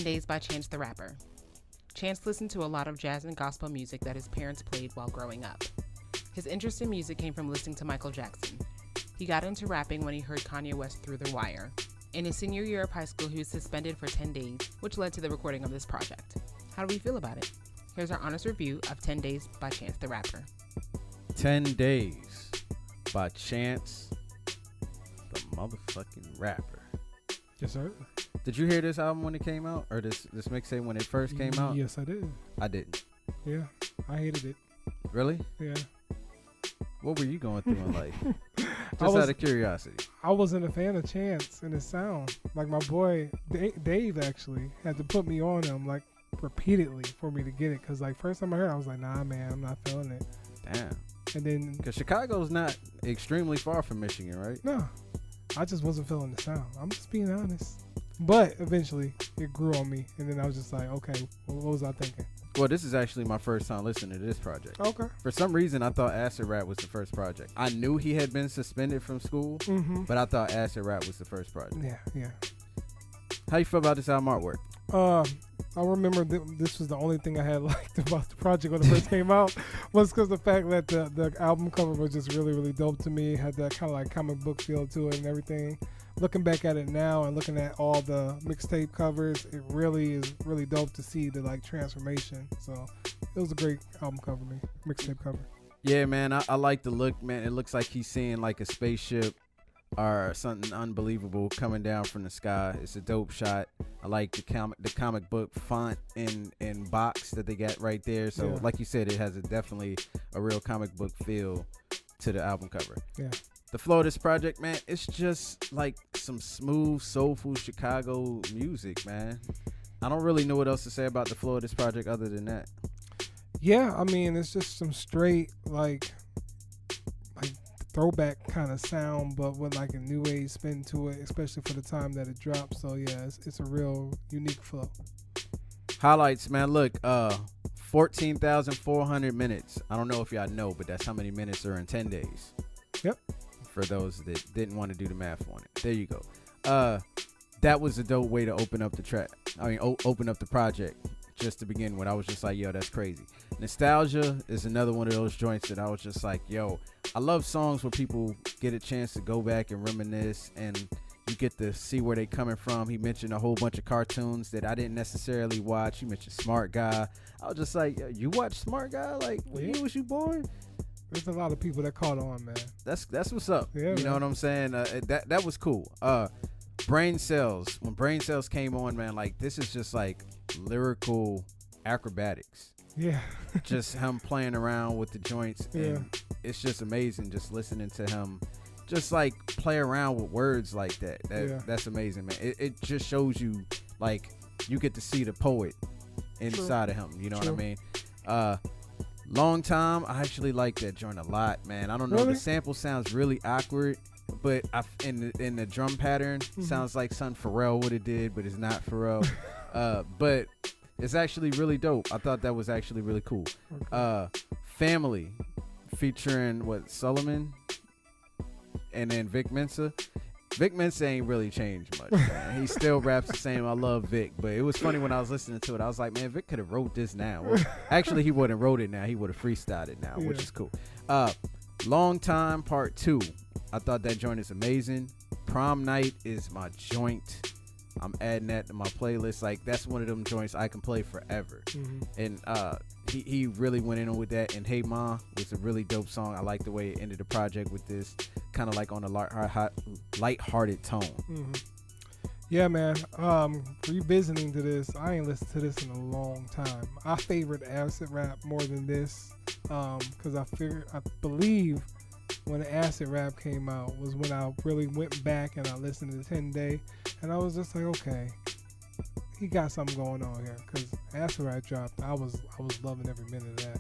Days by Chance the Rapper. Chance listened to a lot of jazz and gospel music that his parents played while growing up. His interest in music came from listening to Michael Jackson. He got into rapping when he heard Kanye West through The Wire. In his senior year of high school, he was suspended for 10 days, which led to the recording of this project. How do we feel about it? Here's our honest review of 10 Days by Chance the Rapper. 10 Days by Chance the motherfucking rapper. Yes, sir. Did you hear this album when it came out? Or this mixtape when it first came out? Yes, I did. I didn't. Yeah, I hated it. Really? Yeah. What were you going through in life? Just out of curiosity. I wasn't a fan of Chance and his sound. Like my boy Dave actually had to put me on him like repeatedly for me to get it. Cause like first time I heard it, I was like, nah, man, I'm not feeling it. Damn. And then, cause Chicago's not extremely far from Michigan, right? No, I just wasn't feeling the sound. I'm just being honest. But eventually it grew on me, and then I was just like, okay, what was I thinking? Well, this is actually my first time listening to this project. Okay. For some reason, I thought Acid Rap was the first project. I knew he had been suspended from school, but I thought Acid Rap was the first project. Yeah. How you feel about this album artwork? I remember this was the only thing I had liked about the project when it first came out, was because the fact that the album cover was just really, really dope to me. It had that kind of like comic book feel to it and everything. Looking back at it now and looking at all the mixtape covers, it really is really dope to see the like transformation. So it was a great album cover, mixtape cover. Yeah, man, I like the look, man. It looks like he's seeing like a spaceship or something unbelievable coming down from the sky. It's a dope shot. I like the comic book font and box that they got right there. So yeah. Like you said, it has definitely a real comic book feel to the album cover. Yeah. The flow of this project, man, it's just like some smooth, soulful Chicago music, man. I don't really know what else to say about the flow of this project other than that. Yeah, I mean, it's just some straight, like throwback kind of sound, but with like a new age spin to it, especially for the time that it dropped. So yeah, it's a real unique flow. Highlights, man. Look, 14,400 minutes. I don't know if y'all know, but that's how many minutes are in 10 days. Yep. For those that didn't want to do the math on it. There you go. That was a dope way to open up the track. Open up the project just to begin with. I was just like, yo, that's crazy. Nostalgia is another one of those joints that I was just like, yo, I love songs where people get a chance to go back and reminisce and you get to see where they coming from. He mentioned a whole bunch of cartoons that I didn't necessarily watch. He mentioned Smart Guy. I was just like, yo, you watch Smart Guy? Like, when you was you born? There's a lot of people that caught on, man. That's what's up. Yeah, you man. know what I'm saying? That was cool. Brain Cells. When Brain Cells came on, man, like this is just like lyrical acrobatics. Yeah. Just him playing around with the joints, and it's just amazing. Just listening to him, just like play around with words like that. That's amazing, man. It just shows you like you get to see the poet inside of him. You know what I mean? Long Time, I actually like that joint a lot, man. I don't know, Really? The sample sounds really awkward, but in the drum pattern sounds like something Pharrell would have did, but it's not Pharrell. But it's actually really dope. I thought that was actually really cool. Okay. Family, featuring Solomon, and then Vic Mensa. Vic Mensa ain't really changed much, man. He still raps the same. I love Vic, but it was funny when I was listening to it. I was like, man, Vic could have wrote this now. Well, actually, he wouldn't wrote it now. He would have freestyled it now, which is cool. Long Time Part 2. I thought that joint is amazing. Prom Night is my joint. I'm adding that to my playlist. Like, that's one of them joints I can play forever. And he really went in with that. And Hey Ma was a really dope song. I like the way it ended the project with this kind of like on a light-hearted tone. Yeah, man. Revisiting to this, I ain't listened to this in a long time. I favored Acid Rap more than this, because I believe when Acid Rap came out was when I really went back and I listened to the 10 Day, and I was just like, okay, he got something going on here. Because Acid Rap dropped, I was loving every minute of that.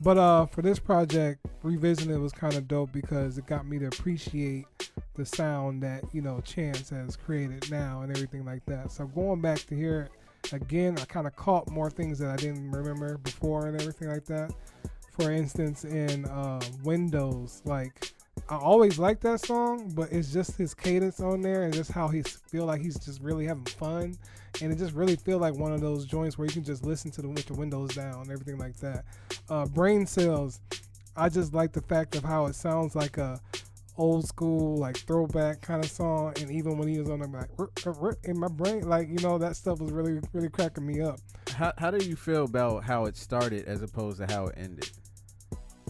But for this project, revisiting it was kind of dope because it got me to appreciate the sound that, you know, Chance has created now and everything like that. So going back to hear it again, I kind of caught more things that I didn't remember before and everything like that. For instance, in Windows, like I always like that song, but it's just his cadence on there and just how he feel like he's just really having fun. And it just really feel like one of those joints where you can just listen to them with the windows down and everything like that. Brain Cells, I just like the fact of how it sounds like a old school, like throwback kind of song. And even when he was on the like in my brain, like, you know, that stuff was really, really cracking me up. How do you feel about how it started as opposed to how it ended?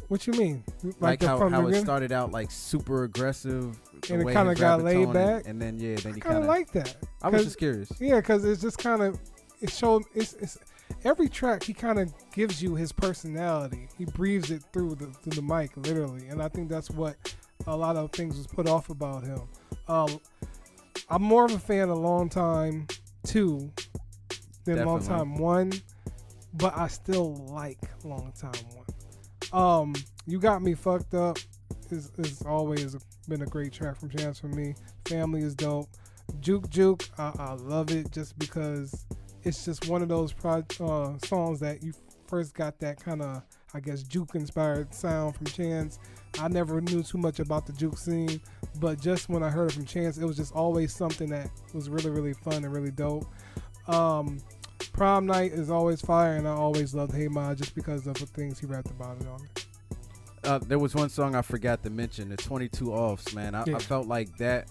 What you mean? Like how it started out like super aggressive, and it kind of got laid back, and then then he kind of like that. I was just curious. Yeah, because it's just kind of it showed. It's every track he kind of gives you his personality. He breathes it through the mic, literally, and I think that's what a lot of things was put off about him. I'm more of a fan of Long Time 2 than Definitely. Long Time 1, but I still like Long Time 1. You Got Me Fucked Up is always been a great track from Chance for me. Family is dope. Juke Juke, I love it just because it's just one of those songs that you first got that kind of, I guess, juke inspired sound from Chance. I never knew too much about the juke scene, but just when I heard it from Chance, it was just always something that was really, really fun and really dope. Prom Night is always fire, and I always loved Hey Ma just because of the things he rapped about it on it. There was one song I forgot to mention, the 22 Offs, man. I felt like that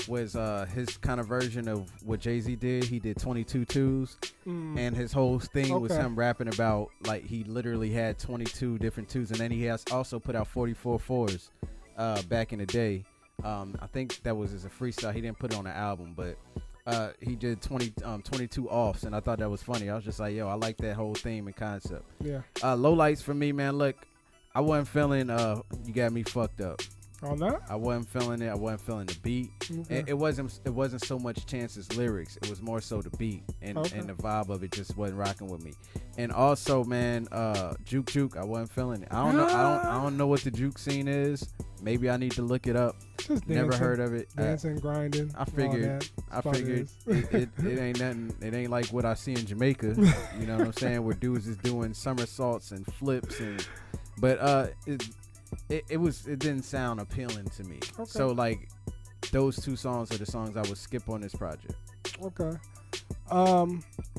was his kind of version of what Jay-Z did. He did 22 twos, and his whole thing was him rapping about, like, he literally had 22 different twos, and then he has also put out 44 fours back in the day. I think that was as a freestyle. He didn't put it on the album, but he did 22 offs, and I thought that was funny. I was just like, yo, I like that whole theme and concept. Yeah. Low lights for me, man. Look, I wasn't feeling You Got Me Fucked Up. Oh, no? I wasn't feeling it. I wasn't feeling the beat. Okay. It wasn't so much Chance's lyrics. It was more so the beat and the vibe of it just wasn't rocking with me. And also, man, Juke Juke, I wasn't feeling it. I don't know what the juke scene is. Maybe I need to look it up. Just Never dancing, heard of it. Dancing, grinding. I figured it ain't nothing. It ain't like what I see in Jamaica. You know what I'm saying? Where dudes is doing somersaults and flips but it didn't sound appealing to me. Okay. So like those two songs are the songs I would skip on this project. Okay. I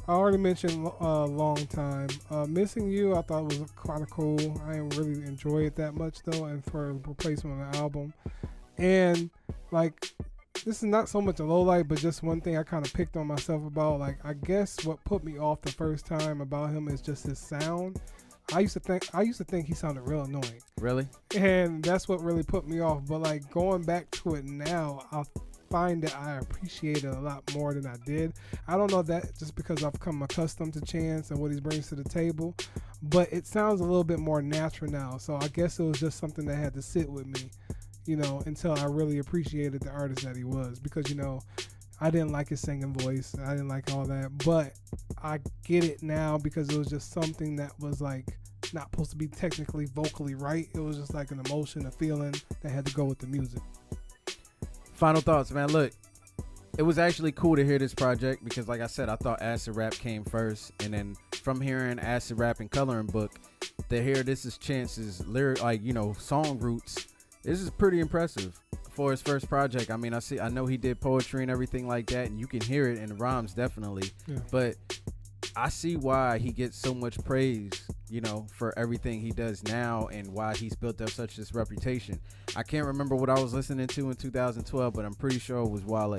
already mentioned Long Time. Missing You I thought was kind of cool. I didn't really enjoy it that much though, and for a replacement on the album. And like, this is not so much a low light, but just one thing I kind of picked on myself about. Like, I guess what put me off the first time about him is just his sound. I used to think he sounded real annoying. Really? And that's what really put me off. But like going back to it now, I find that I appreciate it a lot more than I did. I don't know if that just because I've come accustomed to Chance and what he brings to the table, but it sounds a little bit more natural now. So I guess it was just something that had to sit with me, you know, until I really appreciated the artist that he was. Because, you know, I didn't like his singing voice. I didn't like all that. But I get it now because it was just something that was like not supposed to be technically vocally right. It was just like an emotion, a feeling that had to go with the music. Final thoughts, man. Look, it was actually cool to hear this project because, like I said, I thought Acid Rap came first. And then from hearing Acid Rap and Coloring Book, to hear this is Chance's lyric, like, you know, song roots, this is pretty impressive for his first project. I mean, I know he did poetry and everything like that, and you can hear it in the rhymes definitely. Yeah. But I see why he gets so much praise, you know, for everything he does now and why he's built up such this reputation. I can't remember what I was listening to in 2012, but I'm pretty sure it was Wale.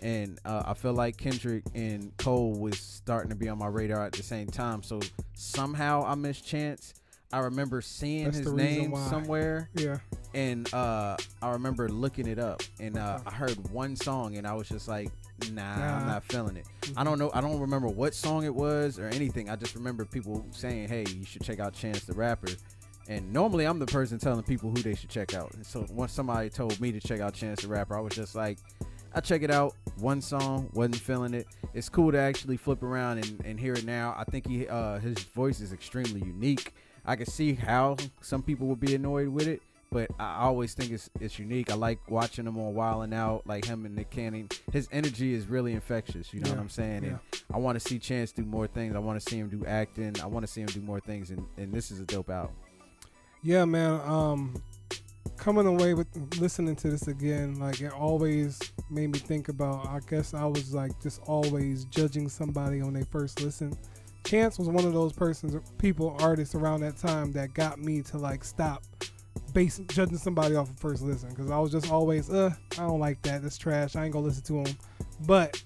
And I feel like Kendrick and Cole was starting to be on my radar at the same time. So somehow I missed Chance. I remember seeing his name somewhere. Yeah. And I remember looking it up, and I heard one song, and I was just like, nah, I'm not feeling it. I don't know. I don't remember what song it was or anything. I just remember people saying, hey, you should check out Chance the Rapper. And normally I'm the person telling people who they should check out. And so once somebody told me to check out Chance the Rapper, I was just like, I check it out. One song, wasn't feeling it. It's cool to actually flip around and hear it now. I think his voice is extremely unique. I can see how some people would be annoyed with it, but I always think it's unique. I like watching him on Wild 'N Out, like him and Nick Cannon. His energy is really infectious, you know what I'm saying? And I want to see Chance do more things. I want to see him do acting. I want to see him do more things, and this is a dope album. Yeah, man. coming away with listening to this again, like it always made me think about, I guess I was like just always judging somebody on their first listen. Chance was one of those artists around that time that got me to like stop judging somebody off of first listen, because I was just always, I don't like that, that's trash, I ain't gonna listen to him. But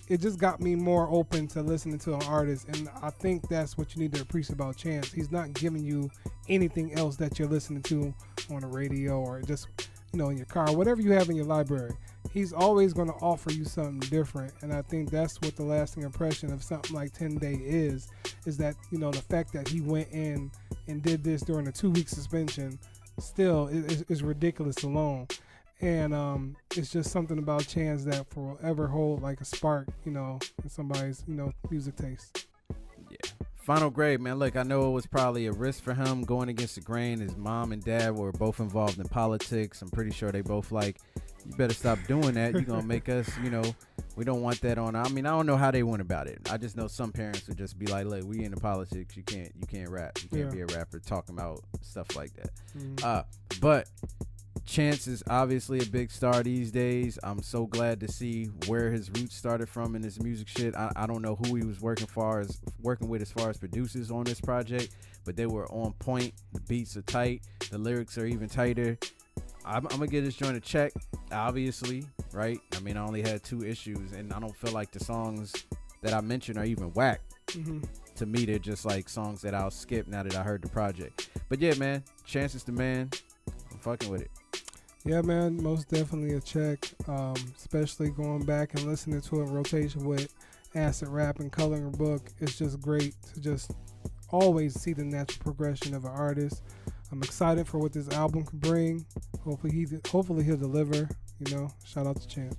it just got me more open to listening to an artist, and I think that's what you need to appreciate about Chance. He's not giving you anything else that you're listening to on the radio or just, in your car, whatever you have in your library. He's always going to offer you something different, and I think that's what the lasting impression of something like 10 Day is that, the fact that he went in and did this during a 2-week suspension still is ridiculous alone. And it's just something about Chance that forever hold like a spark, in somebody's, music taste. Yeah. Final grade, man. Look, I know it was probably a risk for him going against the grain. His mom and dad were both involved in politics. I'm pretty sure they both like, you better stop doing that. You're going to make us, we don't want that on. I mean, I don't know how they went about it. I just know some parents would just be like, look, we into politics. You can't rap. You can't be a rapper talking about stuff like that. Mm-hmm. But Chance is obviously a big star these days. I'm so glad to see where his roots started from in his music shit. I don't know who he was working with as far as producers on this project, but they were on point. The beats are tight. The lyrics are even tighter. I'm gonna give this joint a check, obviously, right? I mean, I only had 2 issues, and I don't feel like the songs that I mentioned are even whack. Mm-hmm. To me, they're just like songs that I'll skip now that I heard the project. But yeah, man, Chance is the man. I'm fucking with it. Yeah, man, most definitely a check, especially going back and listening to it in rotation with acid rap and coloring book. It's just great to just always see the natural progression of an artist. I'm excited for what this album could bring. Hopefully he'll deliver, Shout out to Chance.